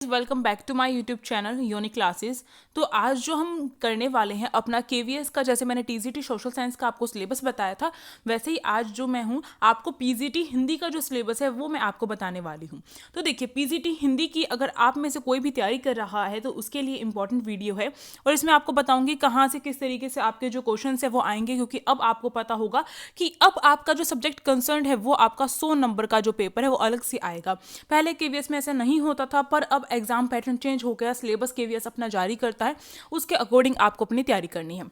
Welcome back to my YouTube channel Yoni classes. तो आज जो हम करने वाले हैं अपना केवीएस का, जैसे मैंने टीजीटी सोशल साइंस का आपको सिलेबस बताया था, वैसे ही आज जो मैं हूँ आपको पीजीटी हिंदी का जो सिलेबस है वो मैं आपको बताने वाली हूँ। तो देखिए, पीजीटी हिंदी की अगर आप में से कोई भी तैयारी कर रहा है तो उसके लिए इंपॉर्टेंट वीडियो है और इसमें आपको बताऊंगी कहाँ से किस तरीके से आपके जो क्वेश्चन है वो आएंगे, क्योंकि अब आपको पता होगा कि अब आपका जो सब्जेक्ट कंसर्न है वो आपका 100 नंबर का जो पेपर है वो अलग से आएगा। पहले केवीएस में ऐसा नहीं होता था, पर अब एग्जाम पैटर्न चेंज हो गया, सिलेबस केवीएस अपना जारी करता है, उसके अकॉर्डिंग आपको अपनी तैयारी करनी है।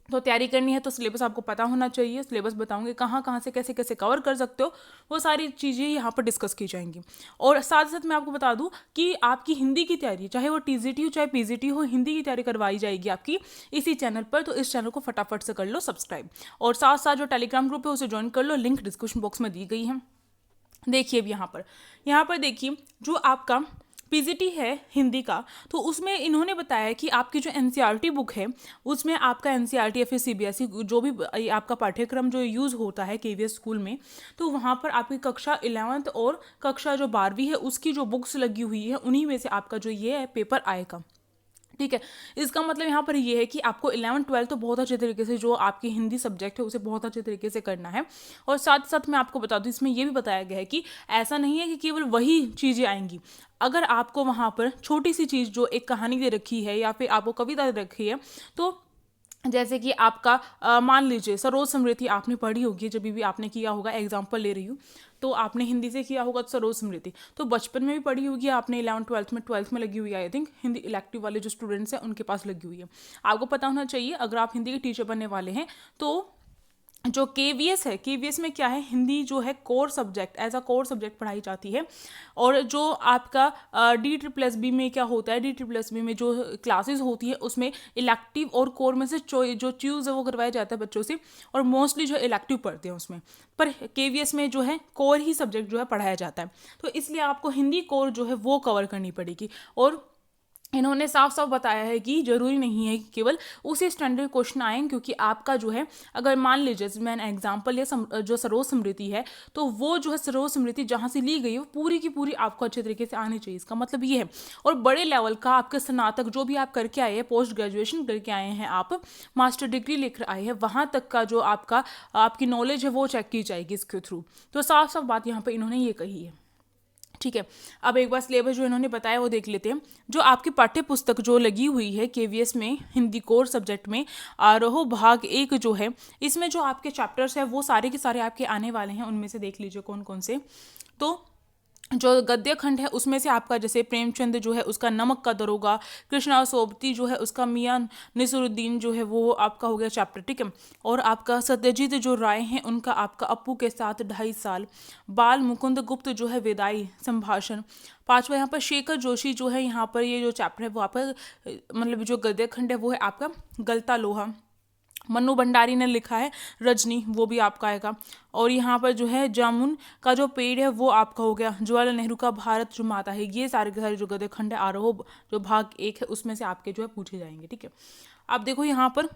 तो तैयारी करनी है तो सिलेबस आपको पता होना चाहिए। सिलेबस बताऊंगे कहाँ कहाँ से कैसे कैसे कवर कर सकते हो, वो सारी चीज़ें यहाँ पर डिस्कस की जाएंगी। और साथ साथ मैं आपको बता दूं कि आपकी हिंदी की तैयारी, चाहे वो टीजीटी हो चाहे पीजीटी हो, हिंदी की तैयारी करवाई जाएगी आपकी इसी चैनल पर। तो इस चैनल को फटाफट से कर लो सब्सक्राइब, और साथ साथ जो टेलीग्राम ग्रुप है उसे ज्वाइन कर लो, लिंक डिस्क्रिप्शन बॉक्स में दी गई है। देखिए अब यहाँ पर देखिए, जो आपका पीजीटी है हिंदी का, तो उसमें इन्होंने बताया कि आपकी जो एनसीईआरटी बुक है उसमें आपका एनसीईआरटी या फिर सीबीएसई जो भी आपका पाठ्यक्रम जो यूज़ होता है केवीएस स्कूल में, तो वहाँ पर आपकी कक्षा 11th और कक्षा जो 12वीं है उसकी जो बुक्स लगी हुई है उन्हीं में से आपका जो ये है पेपर आएगा। ठीक है, इसका मतलब यहाँ पर ये है कि आपको 11th 12th तो बहुत अच्छे तरीके से जो आपकी हिंदी सब्जेक्ट है उसे बहुत अच्छे तरीके से करना है। और साथ साथ मैं आपको बता दूँ, इसमें ये भी बताया गया है कि ऐसा नहीं है कि केवल वही चीज़ें आएंगी। अगर आपको वहाँ पर छोटी सी चीज़ जो एक कहानी दे रखी है या फिर आपको कविता दे रखी है, तो जैसे कि आपका मान लीजिए सरोज समृद्धि आपने पढ़ी होगी, जब भी आपने किया होगा, एग्जाम्पल ले रही हूँ, तो आपने हिंदी से किया होगा तो सरोज समृद्धि तो बचपन में भी पढ़ी होगी आपने, 11th 12th में लगी हुई है। आई थिंक हिंदी इलेक्टिव वाले जो स्टूडेंट्स हैं उनके पास लगी हुई है। आपको पता होना चाहिए अगर आप हिंदी के टीचर बनने वाले हैं तो जो केवीएस है, केवीएस में क्या है, हिंदी जो है core subject, as a core subject पढ़ाई जाती है। और जो आपका D++ में क्या होता है, D++ में जो क्लासेस होती है उसमें इलेक्टिव और कोर में से जो चूज़ है वो करवाया जाता है बच्चों से, और मोस्टली जो इलेक्टिव पढ़ते हैं उसमें। पर केवीएस में जो है कोर ही सब्जेक्ट जो है पढ़ाया जाता है, तो इसलिए आपको हिंदी कोर जो है वो कवर करनी पड़ेगी। और इन्होंने साफ साफ बताया है कि जरूरी नहीं है कि केवल उसी स्टैंडर्ड क्वेश्चन आए, क्योंकि आपका जो है, अगर मान लीजिए मैंने एग्जांपल लिया जो सरोज समृद्धि है, तो वो जो है सरोज समृद्धि जहाँ से ली गई है वो पूरी की पूरी आपको अच्छे तरीके से आनी चाहिए, इसका मतलब ये है। और बड़े लेवल का आपके स्नातक जो भी आप करके आए हैं, पोस्ट ग्रेजुएशन करके आए हैं, आप मास्टर डिग्री लेकर आए हैं, वहाँ तक का जो आपकी नॉलेज है वो चेक की जाएगी इसके थ्रू। तो साफ साफ बात यहाँ पर इन्होंने ये कही है। ठीक है, अब एक बार सिलेबस जो इन्होंने बताया वो देख लेते हैं। जो आपकी पाठ्य पुस्तक जो लगी हुई है केवीएस में हिंदी कोर सब्जेक्ट में, आरोह भाग 1 जो है, इसमें जो आपके चैप्टर्स है वो सारे के सारे आपके आने वाले हैं। उनमें से देख लीजिए कौन कौन से। तो जो गद्य खंड है उसमें से आपका जैसे प्रेमचंद जो है उसका नमक का दरोगा, कृष्णा सोबती जो है उसका मियाँ नसीरुद्दीन जो है वो आपका हो गया चैप्टर। ठीक है, और आपका सत्यजीत जो राय हैं उनका आपका अपू के साथ 2.5 साल, बाल मुकुंद गुप्त जो है विदाई संभाषण, पांचवा यहाँ पर शेखर जोशी जो है, यहाँ पर ये जो चैप्टर है वो आपका मतलब जो गद्य खंड है वो है आपका गलता लोहा। मन्नू भंडारी ने लिखा है रजनी, वो भी आपका आएगा। और यहाँ पर जो है जामुन का जो पेड़ है वो आपका हो गया, जवाहरलाल नेहरू का भारत जो माता है। ये सारे के सारे जो गद्य खंड है आरोह जो भाग 1 है उसमें से आपके जो है पूछे जाएंगे। ठीक है, अब देखो यहाँ पर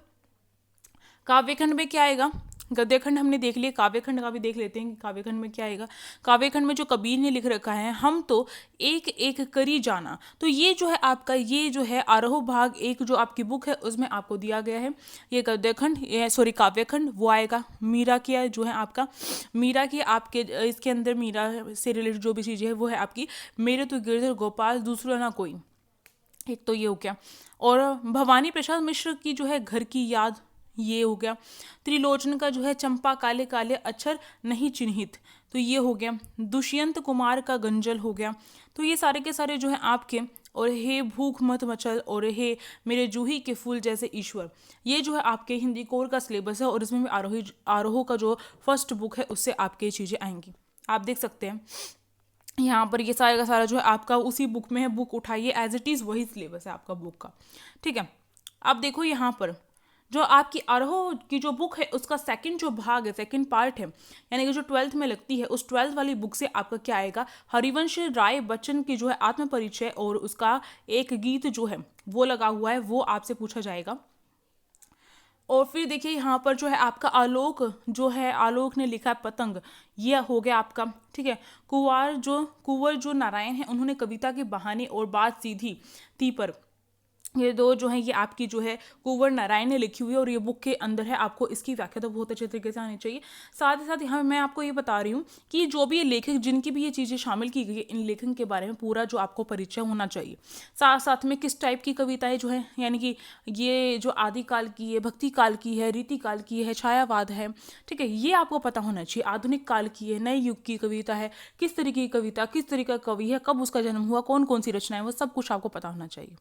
काव्यखंड में क्या आएगा। गद्यखंड हमने देख लिया, काव्यखंड का भी देख लेते हैं कि काव्यखंड में क्या आएगा। काव्यखंड में जो कबीर ने लिख रखा है, हम तो एक एक करी जाना, तो ये जो है आपका, ये जो है आरोह भाग 1 जो आपकी बुक है उसमें आपको दिया गया है। ये गद्यखंड, ये सॉरी काव्यखंड वो आएगा। मीरा की जो है आपका, मीरा की आपके इसके अंदर मीरा से रिलेटेड जो भी चीज़ें है वो है आपकी मेरे तो गिरधर गोपाल दूसरा ना कोई, एक तो ये हो गया। और भवानी प्रसाद मिश्र की जो है घर की याद, ये हो गया। त्रिलोचन का जो है चंपा काले काले अक्षर नहीं चिन्हित, तो ये हो गया। दुष्यंत कुमार का गंजल हो गया। तो ये सारे के सारे जो है आपके, और हे भूख मत मचल, और हे मेरे जूही के फूल जैसे ईश्वर, ये जो है आपके हिंदी कोर का सिलेबस है। और इसमें भी आरोह का जो फर्स्ट बुक है उससे आपके ये चीज़ें आएंगी। आप देख सकते हैं यहाँ पर ये सारा का सारा जो है आपका उसी बुक में है, बुक उठाइए एज इट इज़ वही सिलेबस है आपका बुक का। ठीक है, अब देखो यहाँ पर जो आपकी आरोह की जो बुक है उसका सेकंड जो भाग है, सेकंड पार्ट है, यानी कि जो 12th में लगती है, उस 12th वाली बुक से आपका क्या आएगा, हरिवंश राय बच्चन की जो है आत्मपरिचय और उसका एक गीत जो है वो लगा हुआ है, वो आपसे पूछा जाएगा। और फिर देखिए यहाँ पर जो है आपका आलोक जो है, आलोक ने लिखा है पतंग, ये हो गया आपका। ठीक है, कुंवर जो नारायण है उन्होंने कविता के बहाने और बात सीधी थी पर, ये दो जो है ये आपकी जो है कुंवर नारायण ने लिखी हुई है और ये बुक के अंदर है। आपको इसकी व्याख्या तो बहुत अच्छे तरीके से आनी चाहिए। साथ ही साथ यहाँ मैं आपको ये बता रही हूँ कि जो भी ये लेखक जिनकी भी ये चीज़ें शामिल की गई है, इन लेखन के बारे में पूरा जो आपको परिचय होना चाहिए। साथ साथ में किस टाइप की कविताएं जो है, यानी कि ये जो आदि काल की है, भक्ति काल की है, रीति काल की है, छायावाद है, ठीक है, ये आपको पता होना चाहिए। आधुनिक काल की है, नए युग की कविता है, किस तरीके की कविता, किस तरीके का कवि है, कब उसका जन्म हुआ, कौन कौन सी रचनाएं, वो सब कुछ आपको पता होना चाहिए।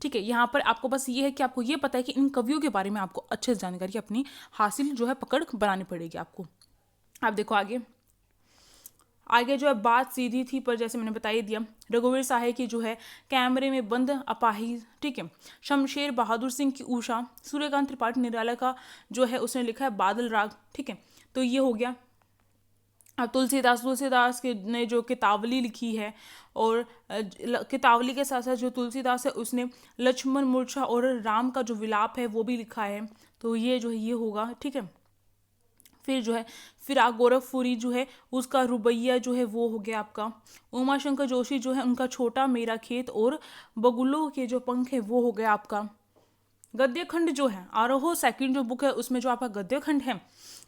ठीक है, यहाँ पर आपको बस ये है कि आपको ये पता है कि इन कवियों के बारे में आपको अच्छे से जानकारी अपनी हासिल जो है पकड़ बनानी पड़ेगी आपको। आप देखो आगे, आगे जो है बात सीधी थी पर जैसे मैंने बता ही दिया। रघुवीर साहे की जो है कैमरे में बंद अपाहिज, ठीक है। शमशेर बहादुर सिंह की उषा, सूर्यकांत त्रिपाठी निराला का जो है उसने लिखा है बादल राग, ठीक है। तो ये हो गया। अब तुलसीदास के ने जो कितावली लिखी है, और कितावली के साथ साथ जो तुलसीदास है उसने लक्ष्मण मूर्छा और राम का जो विलाप है वो भी लिखा है। तो ये जो है ये होगा, ठीक है। फिर जो है फिराक गोरखपुरी जो है उसका रुबैया जो है वो हो गया आपका। उमाशंकर जोशी जो है उनका छोटा मेरा खेत और बगुलों के जो पंख है वो हो गया आपका। गद्य खंड जो है आरोह सेकंड जो बुक है उसमें जो आपका गद्य खंड है,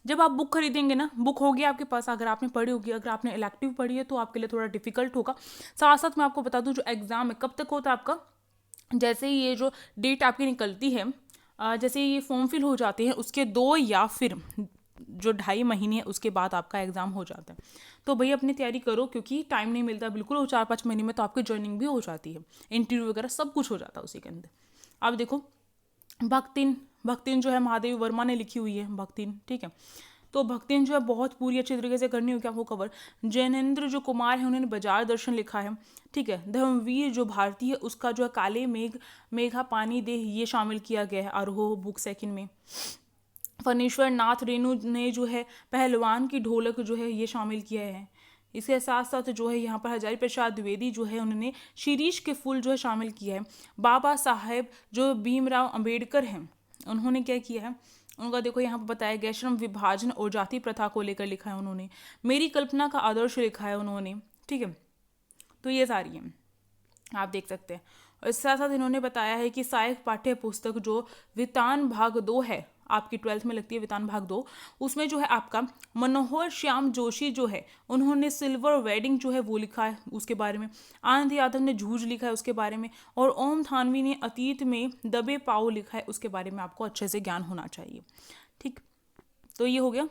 जब आप बुक खरीदेंगे ना, बुक होगी आपके पास, अगर आपने पढ़ी होगी, अगर आपने इलेक्टिव पढ़ी है तो आपके लिए थोड़ा डिफिकल्ट होगा। साथ साथ मैं आपको बता दूं जो एग्जाम है कब तक होता है आपका, जैसे ही ये जो डेट आपकी निकलती है, जैसे ये फॉर्म फिल हो जाते हैं उसके 2 या फिर जो 2.5 महीने है उसके बाद आपका एग्जाम हो जाता है। तो भैया अपनी तैयारी करो क्योंकि टाइम नहीं मिलता बिल्कुल, और 4-5 महीने में तो आपकी ज्वाइनिंग भी हो जाती है, इंटरव्यू वगैरह सब कुछ हो जाता है उसी के अंदर। अब देखो भक्तिन जो है महादेवी वर्मा ने लिखी हुई है भक्तिन, ठीक है। तो भक्तिन जो है बहुत पूरी अच्छी तरीके से करनी होगी आपको कवर। जैनेन्द्र जो कुमार है उन्होंने बाजार दर्शन लिखा है, ठीक है। धर्मवीर जो भारतीय उसका जो है काले मेघा पानी दे ये शामिल किया गया है आरोह बुक सेकंड में। फणीश्वर नाथ रेणु ने जो है पहलवान की ढोलक जो है ये शामिल किया है। इसके साथ साथ जो है यहाँ पर हजारी प्रसाद द्विवेदी जो है उन्होंने शीरीष के फूल जो है शामिल किया है। बाबा साहेब जो भीमराव अंबेडकर हैं उन्होंने क्या किया है, उनका देखो यहाँ पर बताया गया श्रम विभाजन और जाति प्रथा को लेकर लिखा है उन्होंने। मेरी कल्पना का आदर्श लिखा है उन्होंने, ठीक है। तो ये सारी है, आप देख सकते हैं। और इसके साथ साथ इन्होंने बताया है कि सहायक पाठ्य पुस्तक जो वितान भाग 2 है, आपकी 12th में लगती है वितान भाग 2, उसमें जो है आपका मनोहर श्याम जोशी जो है उन्होंने सिल्वर वेडिंग जो है वो लिखा है उसके बारे में। आनंद यादव ने जूझ लिखा है उसके बारे में, और ओम थानवी ने अतीत में दबे पाओ लिखा है उसके बारे में। आपको अच्छे से ज्ञान होना चाहिए, ठीक। तो ये हो गया।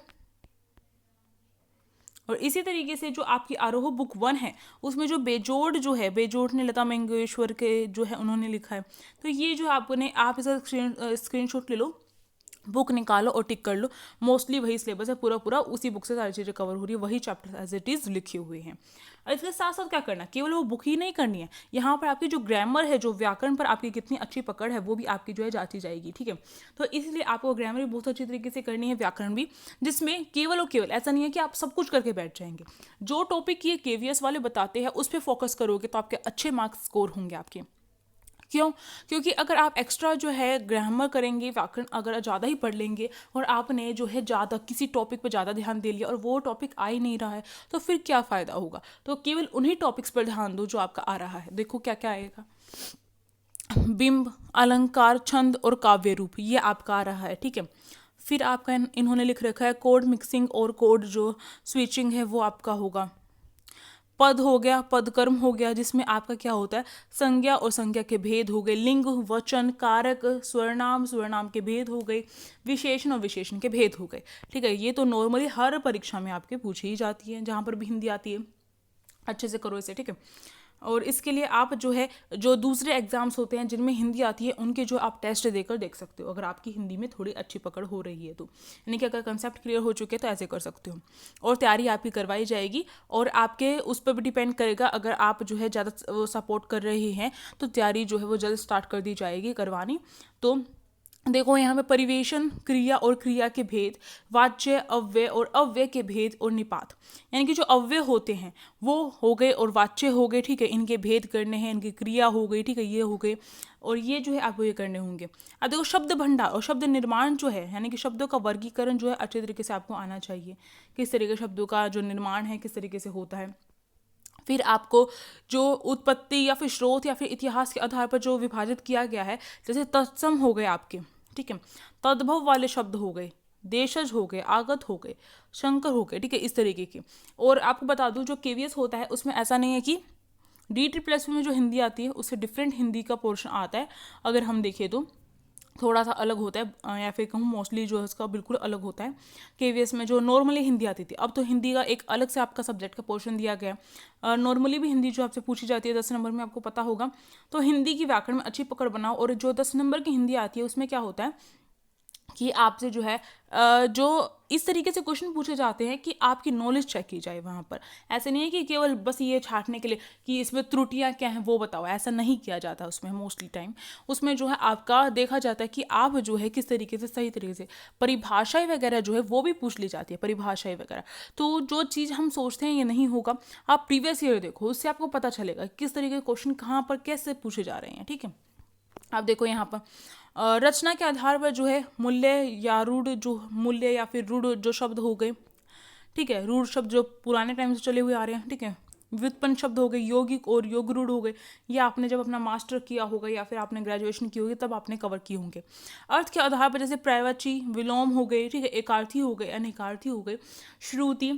और इसी तरीके से जो आपकी आरोह बुक 1 है उसमें जो बेजोड़ जो है, बेजोड़ ने लता मंगेशकर के जो है उन्होंने लिखा है। तो ये जो आपने आप इसका स्क्रीनशॉट ले लो, बुक निकालो और टिक कर लो। मोस्टली वही सिलेबस है, पूरा उसी बुक से सारी चीज़ें कवर हो रही है, वही चैप्टर एज इट इज़ लिखे हुए हैं। और इसके साथ साथ क्या करना, केवल वो बुक ही नहीं करनी है, यहाँ पर आपकी जो ग्रामर है, जो व्याकरण पर आपकी कितनी अच्छी पकड़ है वो भी आपकी जो है जांची जाएगी, ठीक है। तो इसलिए आपको ग्रामर भी बहुत अच्छी तरीके से करनी है, व्याकरण भी, जिसमें केवल और केवल ऐसा नहीं है कि आप सब कुछ करके बैठ जाएंगे। जो टॉपिक ये KVS वाले बताते हैं उस पर फोकस करोगे तो आपके अच्छे मार्क्स स्कोर होंगे आपके। क्यों? क्योंकि अगर आप एक्स्ट्रा जो है ग्रामर करेंगे, व्याकरण अगर ज़्यादा ही पढ़ लेंगे और आपने जो है ज़्यादा किसी टॉपिक पर ज़्यादा ध्यान दे लिया और वो टॉपिक आ ही नहीं रहा है तो फिर क्या फ़ायदा होगा। तो केवल उन्हीं टॉपिक्स पर ध्यान दो जो आपका आ रहा है। देखो क्या क्या आएगा, बिंब, अलंकार, छंद और काव्य रूप, ये आपका आ रहा है, ठीक है। फिर आपका इन्होंने लिख रखा है कोड मिक्सिंग और कोड जो स्विचिंग है वो आपका होगा। पद हो गया, पदकर्म हो गया, जिसमें आपका क्या होता है संज्ञा और संज्ञा के भेद हो गए, लिंग, वचन, कारक, स्वरनाम के भेद हो गए, विशेषण और विशेषण के भेद हो गए, ठीक है। ये तो नॉर्मली हर परीक्षा में आपके पूछी ही जाती है, जहाँ पर भी हिंदी आती है। अच्छे से करो इसे, ठीक है। और इसके लिए आप जो है जो दूसरे एग्जाम्स होते हैं जिनमें हिंदी आती है उनके जो आप टेस्ट देकर देख सकते हो, अगर आपकी हिंदी में थोड़ी अच्छी पकड़ हो रही है तो, यानी कि अगर कंसेप्ट क्लियर हो चुके हैं तो ऐसे कर सकते हो। और तैयारी आपकी करवाई जाएगी और आपके उस पर भी डिपेंड करेगा, अगर आप जो है ज़्यादा सपोर्ट कर रहे हैं तो तैयारी जो है वो जल्द स्टार्ट कर दी जाएगी करवानी। तो देखो यहाँ पे परिवेशन, क्रिया और क्रिया के भेद, वाच्य, अव्यय और अव्यय के भेद और निपात, यानी कि जो अव्यय होते हैं वो हो गए और वाच्य हो गए, ठीक है, इनके भेद करने हैं, इनकी क्रिया हो गई, ठीक है, ये हो गए, और ये जो है आपको ये करने होंगे। अब देखो शब्द भंडार और शब्द निर्माण जो है, यानी कि शब्दों का वर्गीकरण जो है अच्छे तरीके से आपको आना चाहिए, किस तरीके से शब्दों का जो निर्माण है किस तरीके से होता है। फिर आपको जो उत्पत्ति या फिर स्रोत या फिर इतिहास के आधार पर जो विभाजित किया गया है, जैसे तत्सम हो गए आपके, ठीक है, तद्भव वाले शब्द हो गए, देशज हो गए, आगत हो गए, शंकर हो गए, ठीक है, इस तरीके की। और आपको बता दूं जो केवीएस होता है उसमें ऐसा नहीं है कि DT+ में जो हिंदी आती है उससे डिफरेंट हिंदी का पोर्शन आता है, अगर हम देखें तो थोड़ा सा अलग होता है, या फिर कहूँ मोस्टली जो है उसका बिल्कुल अलग होता है। केवीएस में जो नॉर्मली हिंदी आती थी, अब तो हिंदी का एक अलग से आपका सब्जेक्ट का पोर्शन दिया गया। नॉर्मली भी हिंदी जो आपसे पूछी जाती है 10 नंबर में, आपको पता होगा, तो हिंदी की व्याकरण में अच्छी पकड़ बनाओ। और जो 10 नंबर की हिंदी आती है उसमें क्या होता है कि आपसे जो है जो इस तरीके से क्वेश्चन पूछे जाते हैं कि आपकी नॉलेज चेक की जाए वहाँ पर। ऐसे नहीं है कि केवल बस ये छांटने के लिए कि इसमें त्रुटियाँ क्या हैं वो बताओ, ऐसा नहीं किया जाता उसमें मोस्टली टाइम। उसमें जो है आपका देखा जाता है कि आप जो है किस तरीके से सही तरीके से परिभाषाएं वगैरह जो है वो भी पूछ ली जाती है, परिभाषाएं वगैरह। तो जो चीज़ हम सोचते हैं ये नहीं होगा, आप प्रीवियस ईयर देखो, उससे आपको पता चलेगा किस तरीके के क्वेश्चन कहाँ पर कैसे पूछे जा रहे हैं, ठीक है। आप देखो यहाँ पर रचना के आधार पर जो है मूल्य या रूढ़, जो मूल्य या फिर रूढ़ जो शब्द हो गए, ठीक है, रूढ़ शब्द जो पुराने टाइम से चले हुए आ रहे हैं, ठीक है, व्युत्पन्न शब्द हो गए, यौगिक और योग रूढ़ हो गए, ये आपने जब अपना मास्टर किया होगा या फिर आपने ग्रेजुएशन की होगी तब आपने कवर किए होंगे। अर्थ के आधार पर जैसे प्रैवची, विलोम हो गए, ठीक है, एकार्थी हो गए, अनेकार्थी हो गए, श्रुति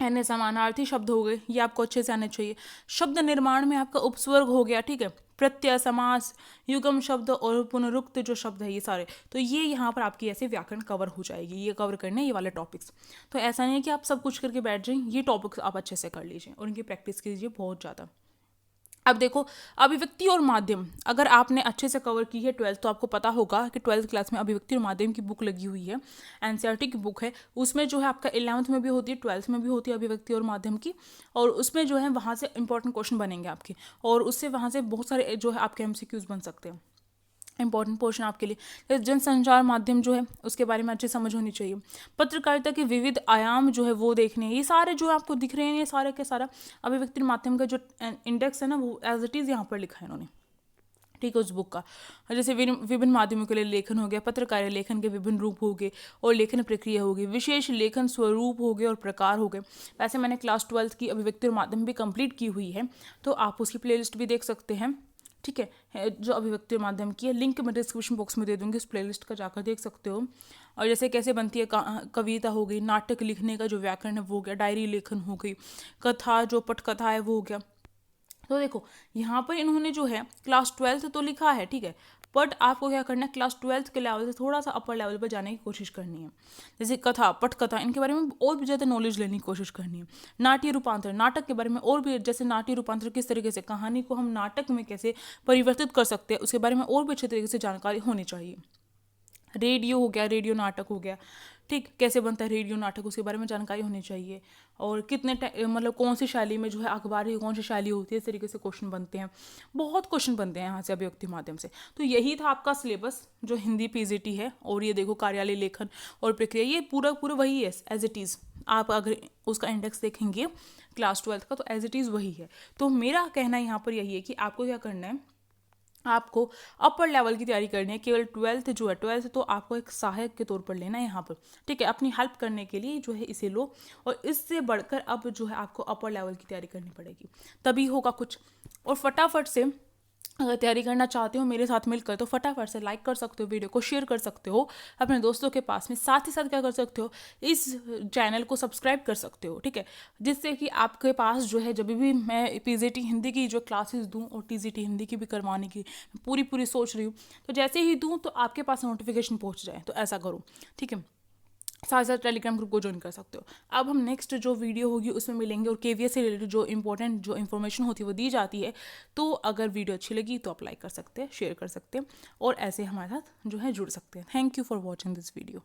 यानी समानार्थी शब्द हो गए, ये आपको अच्छे से आने चाहिए। शब्द निर्माण में आपका उपस्वर्ग हो गया, ठीक है, प्रत्यय, समास, युगम शब्द और पुनरुक्त जो शब्द है ये सारे, तो ये यहाँ पर आपकी ऐसे व्याकरण कवर हो जाएगी, ये कवर करने ये वाले टॉपिक्स। तो ऐसा नहीं है कि आप सब कुछ करके बैठ जाएं, ये टॉपिक्स आप अच्छे से कर लीजिए और इनकी प्रैक्टिस कीजिए बहुत ज़्यादा। अब देखो अभिव्यक्ति और माध्यम, अगर आपने अच्छे से कवर की है 12th, तो आपको पता होगा कि 12th क्लास में अभिव्यक्ति और माध्यम की बुक लगी हुई है, एनसीईआरटी की बुक है। उसमें जो है आपका 11th में भी होती है, 12th में भी होती है अभिव्यक्ति और माध्यम की, और उसमें जो है वहाँ से इंपॉर्टेंट क्वेश्चन बनेंगे आपके, और उससे वहाँ से बहुत सारे जो है आपके MCQs बन सकते हैं। इंपॉर्टेंट पोर्शन आपके लिए जनसंचार माध्यम जो है उसके बारे में अच्छी समझ होनी चाहिए। पत्रकारिता के विविध आयाम जो है वो देखने हैं, ये सारे जो आपको दिख रहे हैं ये सारे के सारा अभिव्यक्ति माध्यम का जो इंडेक्स है ना वो एज इट इज़ यहाँ पर लिखा है इन्होंने, ठीक है, उस बुक का। जैसे विभिन्न माध्यमों के लिए लेखन हो गया, पत्रकारिता लेखन के विभिन्न रूप हो गए और लेखन प्रक्रिया हो गई, विशेष लेखन स्वरूप हो गए और प्रकार हो गए। वैसे मैंने क्लास 12th की अभिव्यक्ति और माध्यम भी कंप्लीट की हुई है, तो आप उसकी प्लेलिस्ट भी देख सकते हैं, ठीक है, जो अभिव्यक्ति और माध्यम की है, लिंक मैं डिस्क्रिप्शन बॉक्स में दे दूंगी, उस प्लेलिस्ट का जाकर देख सकते हो। और जैसे कैसे बनती है कविता हो गई, नाटक लिखने का जो व्याकरण है वो हो गया, डायरी लेखन हो गई, कथा जो पटकथा है वो हो गया। तो देखो यहाँ पर इन्होंने जो है क्लास 12th तो लिखा है, ठीक है, बट आपको क्या करना है, क्लास 12th के लेवल से थोड़ा सा अपर लेवल पर जाने की कोशिश करनी है। जैसे कथा, पटकथा, इनके बारे में और भी ज़्यादा नॉलेज लेने की कोशिश करनी है। नाट्य रूपांतर, नाटक के बारे में और भी, जैसे नाट्य रूपांतर किस तरीके से कहानी को हम नाटक में कैसे परिवर्तित कर सकते हैं उसके बारे में और भी अच्छे तरीके से जानकारी होनी चाहिए। रेडियो हो गया, रेडियो नाटक हो गया, ठीक, कैसे बनता है रेडियो नाटक उसके बारे में जानकारी होनी चाहिए। और कितने मतलब कौन सी शैली में जो है अखबार की कौन सी शैली होती है, इस तरीके से क्वेश्चन बनते हैं, बहुत क्वेश्चन बनते हैं यहाँ से अभिव्यक्ति माध्यम से। तो यही था आपका सिलेबस जो हिंदी PGT है। और ये देखो कार्यालय लेखन और प्रक्रिया, ये पूरा पूरा वही है एज इट इज़। आप अगर उसका इंडेक्स देखेंगे क्लास 12th का तो एज इट इज़ वही है। तो मेरा कहना यहाँ पर यही है कि आपको क्या करना है, आपको अपर लेवल की तैयारी करनी है। केवल 12th जो है 12th तो आपको एक सहायक के तौर पर लेना है यहाँ पर, ठीक है, अपनी हेल्प करने के लिए जो है इसे लो। और इससे बढ़कर अब जो है आपको अपर लेवल की तैयारी करनी पड़ेगी, तभी होगा कुछ। और फटाफट से अगर तैयारी करना चाहते हो मेरे साथ मिलकर तो फटाफट से लाइक कर सकते हो, वीडियो को शेयर कर सकते हो अपने दोस्तों के पास में। साथ ही साथ क्या कर सकते हो, इस चैनल को सब्सक्राइब कर सकते हो, ठीक है, जिससे कि आपके पास जो है जब भी मैं PGT हिंदी की जो क्लासेस दूं और TGT हिंदी की भी करवाने की पूरी सोच रही हूँ, तो जैसे ही दूँ तो आपके पास नोटिफिकेशन पहुँच जाए, तो ऐसा करो, ठीक है। साथ साथ टेलीग्राम ग्रुप को ज्वाइन कर सकते हो। अब हम नेक्स्ट जो वीडियो होगी उसमें मिलेंगे और KVS से रिलेटेड जो इंपॉर्टेंट जो इन्फॉर्मेशन होती है वो दी जाती है। तो अगर वीडियो अच्छी लगी तो आप लाइक कर सकते हैं, शेयर कर सकते हैं और ऐसे हमारे साथ जो है जुड़ सकते हैं। Thank you for watching this video.